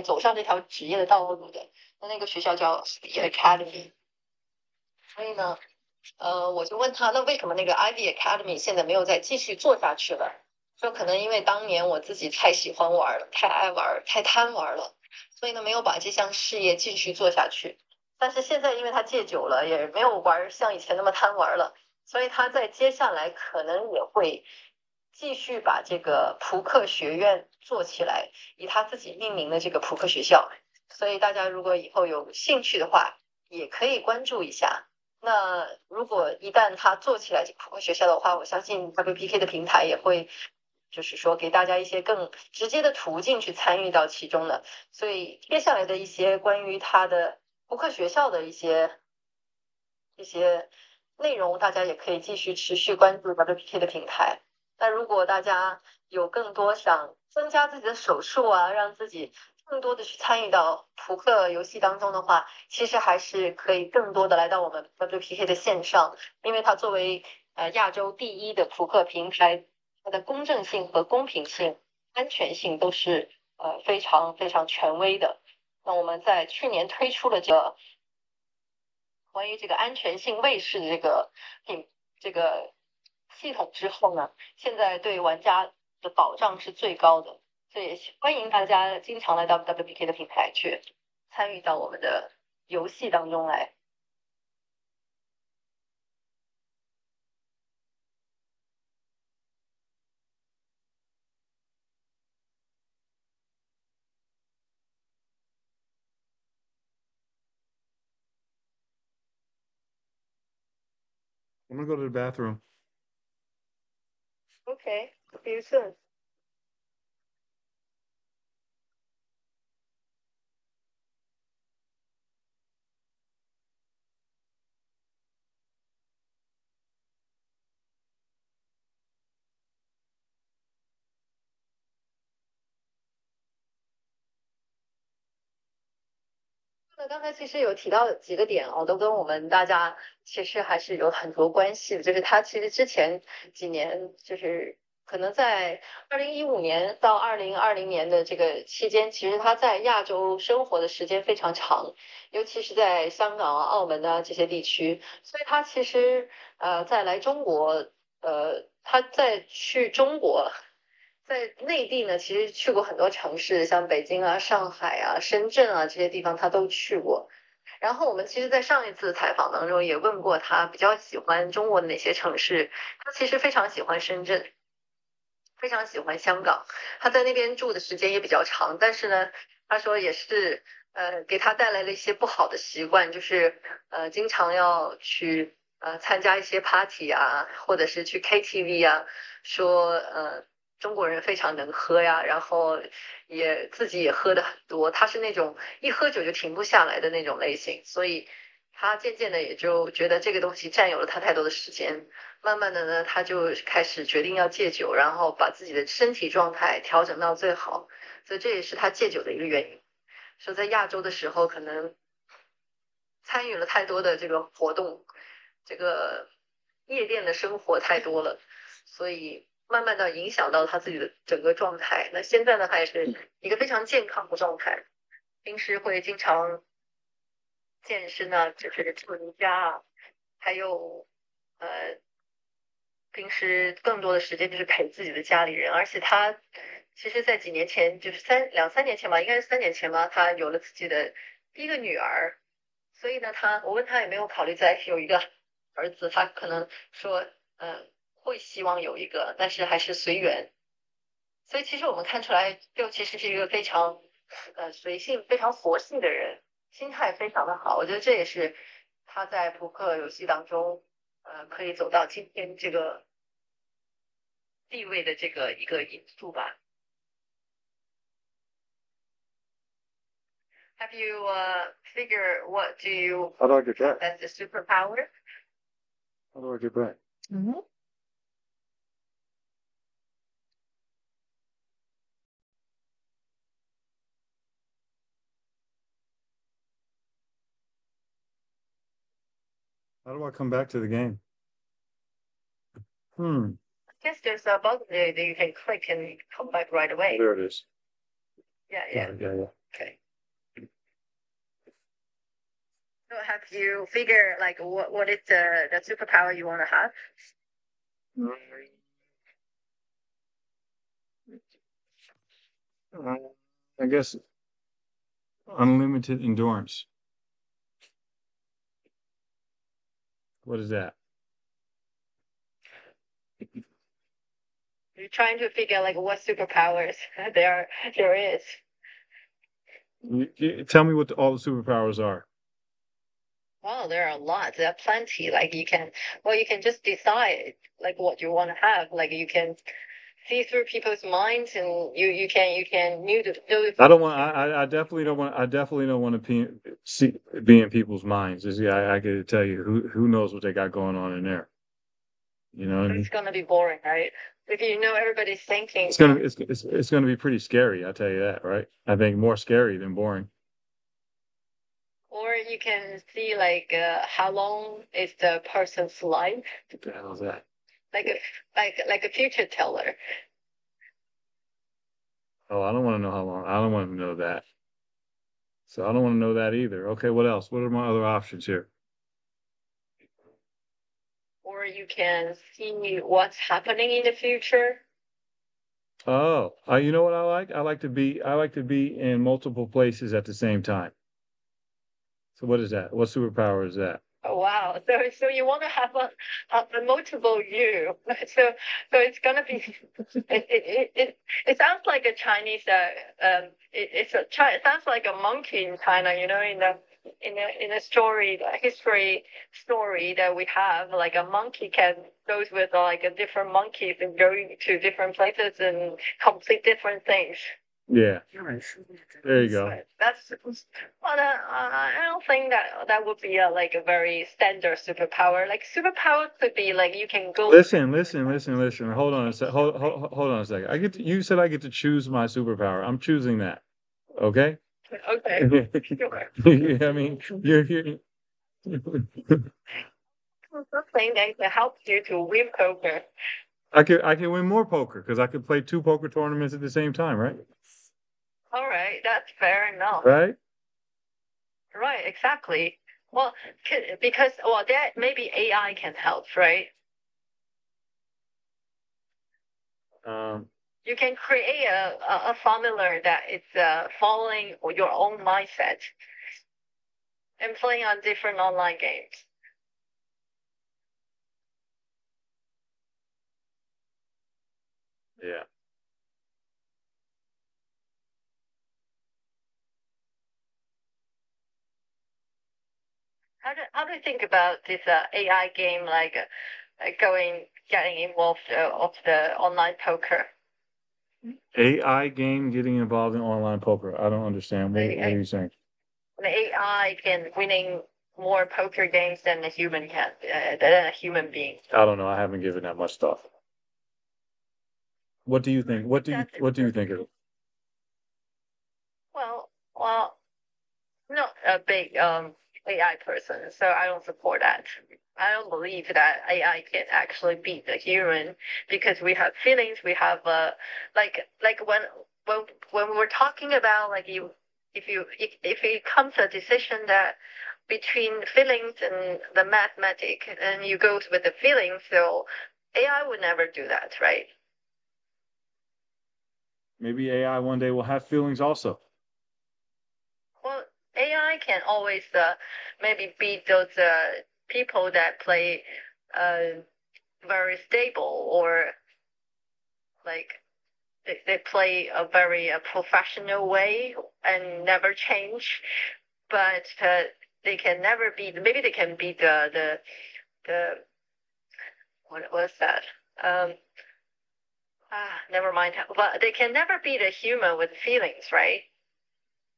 走上这条职业的道路的。那个学校叫 Academy，所以呢，我就问他，那为什么那个 Ivy Academy 现在没有再继续做下去了？说可能因为当年我自己太喜欢玩了，太爱玩，太贪玩了，所以呢没有把这项事业继续做下去。但是现在因为他戒酒了，也没有玩像以前那么贪玩了，所以他在接下来可能也会继续把这个扑克学院做起来，以他自己命名的这个扑克学校。所以大家如果以后有兴趣的话，也可以关注一下。那如果一旦他做起来这个扑克学校的话，我相信 WPK 的平台也会，就是说给大家一些更直接的途径去参与到其中的。所以接下来的一些关于他的扑克学校的一些内容，大家也可以继续持续关注 WPK 的平台。那如果大家有更多想增加自己的手速啊，让自己更多的去参与到扑克游戏当中的话，其实还是可以更多的来到我们 WPK 的线上，因为它作为亚洲第一的扑克平台，它的公正性和公平性安全性都是非常非常权威的。那我们在去年推出了这个关于这个安全性卫士的这个系统之后呢，现在对玩家的保障是最高的。所以欢迎大家经常来到 WPK 的平台去参与到我们的游戏当中来。I'm gonna go to the bathroom. Okay, see you soon. 那刚才其实有提到几个点哦，都跟我们大家其实还是有很多关系的。就是他其实之前几年，就是可能在2015年到2020年的这个期间，其实他在亚洲生活的时间非常长，尤其是在香港啊、澳门啊这些地区。所以他其实在来中国，他在去中国。在内地呢，其实去过很多城市，像北京啊、上海啊、深圳啊这些地方，他都去过。然后我们其实，在上一次采访当中也问过他比较喜欢中国的哪些城市，他其实非常喜欢深圳，非常喜欢香港。他在那边住的时间也比较长，但是呢，他说也是给他带来了一些不好的习惯，就是经常要去参加一些 party 啊，或者是去 KTV 啊，说中国人非常能喝呀，然后也自己也喝的很多，他是那种一喝酒就停不下来的那种类型，所以他渐渐的也就觉得这个东西占有了他太多的时间。慢慢的呢，他就开始决定要戒酒，然后把自己的身体状态调整到最好，所以这也是他戒酒的一个原因。说在亚洲的时候，可能参与了太多的这个活动，这个夜店的生活太多了，所以慢慢的影响到他自己的整个状态。那现在呢，还是一个非常健康的状态，平时会经常健身啊，就是做瑜伽啊，还有呃平时更多的时间就是陪自己的家里人，而且他其实，在几年前，就是两三年前吧，应该是3年前吧，他有了自己的第一个女儿，所以呢，我问他有没有考虑再有一个儿子，他可能说，会希望有一个，但是还是随缘。所以其实我们看出来，就其实是一个非常随性、非常佛系的人，心态非常的好。我觉得这也是他在扑克游戏当中，可以走到今天这个地位的这个一个因素吧。Have you figured what do you How do I get back? as the superpower? How do I get back? Mm-hmm. How do I come back to the game? Hmm. I guess there's a button there that you can click and come back right away. There it is. Yeah, Yeah, yeah. yeah. Okay. So have you figured like what is the superpower you want to have? I guess unlimited endurance. What is that? You're trying to figure like what superpowers there is. Tell me what all the superpowers are. Well, there are a lot. There are plenty. Like you can just decide like what you want to have. Like you can see through people's minds, and you can know. I don't want. I definitely don't want. I definitely don't want to be in people's minds. I could tell you who knows what they got going on in there. You know what I mean? It's gonna be boring, right? If you know everybody's thinking, It's gonna be pretty scary. I'll tell you that, right? I think more scary than boring. or you can see like how long is the person's life, What the hell is that? like a future teller. Oh, I don't want to know how long. I don't want to know that. So I don't want to know that either. Okay, what else? What are my other options here? Or you can see what's happening in the future. Oh, you know what I like? I like to be in multiple places at the same time. So what is that? What superpower is that? Oh, wow. So you want to have a multiple you. So it's gonna be it sounds like a Chinese it sounds like a monkey in China, in a story, the history story that we have, like a monkey can goes with like a different monkeys and going to different places and complete different things. Yeah, there you go. Right. That's well. I don't think that would be like a very standard superpower. Like superpower could be like you can go. Listen. Hold on a sec. Hold on a second. You said I get to choose my superpower. I'm choosing that. Okay. Okay. Sure. I mean, you're Something that helps you to win poker. I can win more poker because I could play two poker tournaments at the same time, right? All right, that's fair enough. Right. Right, exactly. Well, because that maybe AI can help, right? Um, You can create a formula that is following your own mindset and playing on different online games. yeah. How do you think about this AI game, like getting involved of the online poker? AI game getting involved in online poker. I don't understand. What are Like, you saying? the AI can winning more poker games than a human can, than a human being. I don't know. I haven't given that much thought. What do you think? That's What do you think of it? well, not a big AI person, so I don't support that. I don't believe that AI can actually beat the human because we have feelings. We have like when when we're talking about like if it comes a decision that between feelings and the mathematic, and you go with the feelings, so AI would never do that, right? Maybe AI one day will have feelings also. Well, AI can always maybe beat those people that play uh, very stable or like they play a very professional way and never change. But they can never beat. Maybe they can beat the what was that? Um, Never mind. But they can never beat a human with feelings, right?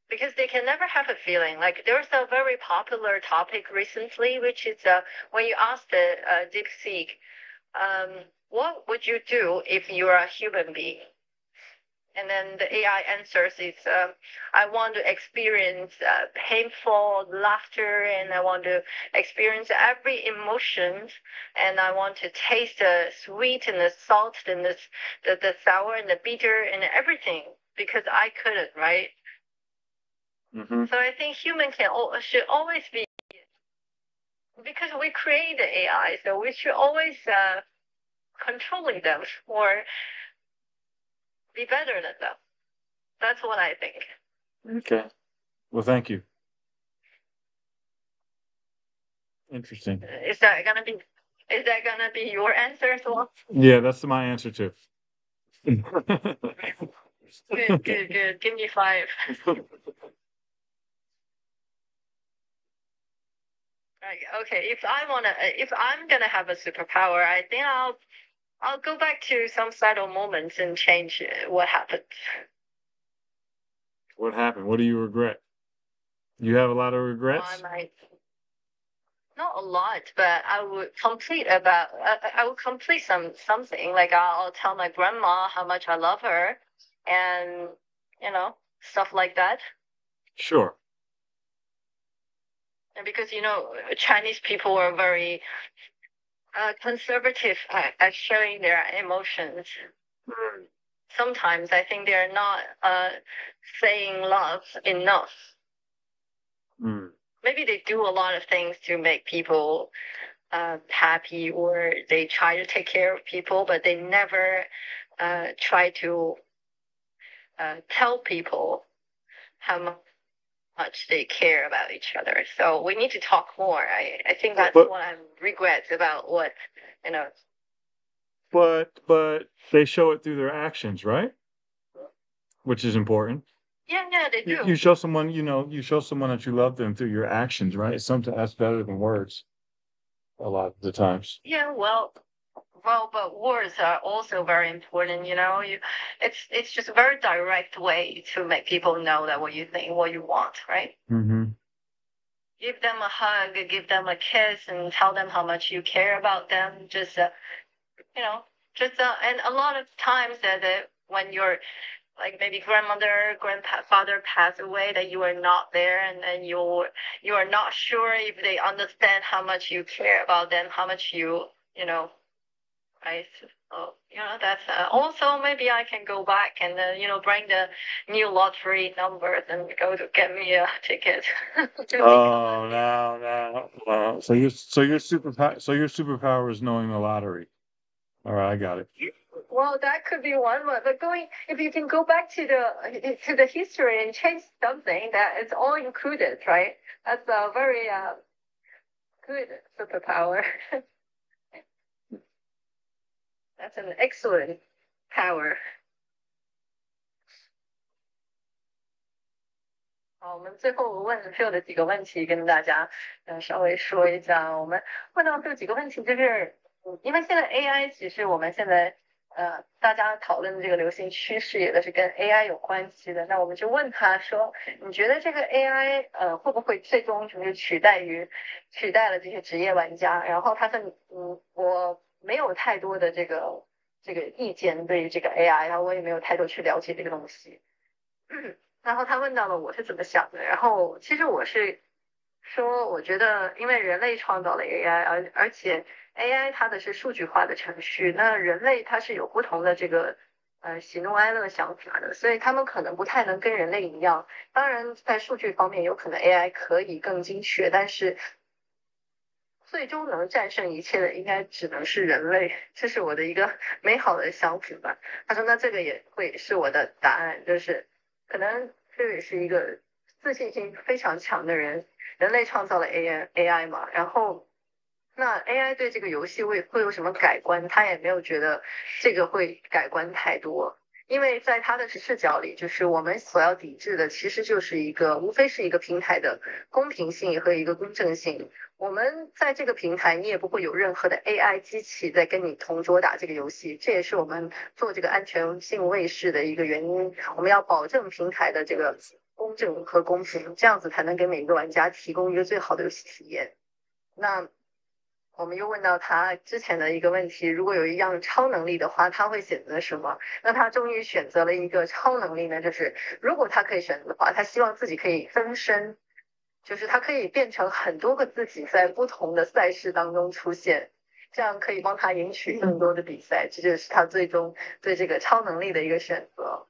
Because they can never have a feeling. Like there's a very popular topic recently, which is when you ask the DeepSeek, what would you do if you are a human being? And then the AI answers is, I want to experience painful laughter, and I want to experience every emotion, and I want to taste the sweet and the salt and the sour and the bitter and everything because I couldn't, right? Hmm. So I think human should always be because we create the AI, so we should always controlling them or be better than them. That's what I think. Okay. Well, thank you. Interesting. Is that gonna be is that gonna be your answer as well? Yeah, that's my answer too. Good, good, good. Give me five. Like, okay, if I'm gonna have a superpower, I think I'll go back to some subtle moments and change what happened. What happened? What do you regret? You have a lot of Well, I regrets? might not a lot, but I would complete something. Like I'll tell my grandma how much I love her, and stuff like that. Sure. And because Chinese people are very conservative at sharing their emotions. sometimes I think they're not saying love enough. Maybe they do a lot of things to make people happy, or they try to take care of people, but they never try to tell people how much they care about each other. So we need to talk more. I think that's what I regret about what, you know. But they show it through their actions, right? Which is important. Yeah, they do. You show someone, you show someone that you love them through your actions, right? It's something that's better than words a lot of the times. Yeah, well, but words are also very important, it's just a very direct way to make people know that what you think, what you want, right? Give them a hug, give them a kiss, and tell them how much you care about them. Just and a lot of times that when you're like maybe grandmother, grandfather pass away, that you are not there, and then you are not sure if they understand how much you care about them, how much right? So, that's also maybe I can go back and bring the new lottery numbers and go to get me a ticket. Oh, no. So your superpower is knowing the lottery. All right, I got it. Well, that could be one, but if you can go back to the history and change something, that it's all included, right? That's a very good superpower. That's an excellent power. 好，我们最后问 Phil 的几个问题跟大家稍微说一下。我们问到 Phil 几个问题，就是因为现在 AI 其实我们现在大家讨论的这个流行趋势也都是跟 AI 有关系的。那我们就问他说，你觉得这个 AI 会不会最终就是取代了这些职业玩家？然后他说，我没有太多的这个意见对于这个 AI，然后我也没有太多去了解这个东西。然后他问到了我是怎么想的，然后其实我是说，我觉得因为人类创造了 AI，而且 AI 它的是数据化的程序，那人类它是有不同的这个喜怒哀乐想法的，所以他们可能不太能跟人类一样。当然，在数据方面，有可能 AI 可以更精确，但是最终能战胜一切的，应该只能是人类。这是我的一个美好的想法吧。他说，那这个也会是我的答案，就是可能这也是一个自信心非常强的人。人类创造了 AI 嘛，然后那 AI 对这个游戏会有什么改观？他也没有觉得这个会改观太多，因为在他的视角里，就是我们所要抵制的，其实就是无非是一个平台的公平性和一个公正性。我们在这个平台，你也不会有任何的 AI 机器在跟你同桌打这个游戏，这也是我们做这个安全性卫士的一个原因。我们要保证平台的这个公正和公平，这样子才能给每个玩家提供一个最好的游戏体验。那我们又问到他之前的一个问题，如果有一样超能力的话，他会选择什么？那他终于选择了一个超能力呢，就是如果他可以选择的话，他希望自己可以分身，就是他可以变成很多个自己在不同的赛事当中出现，这样可以帮他赢取更多的比赛，这就是他最终对这个超能力的一个选择。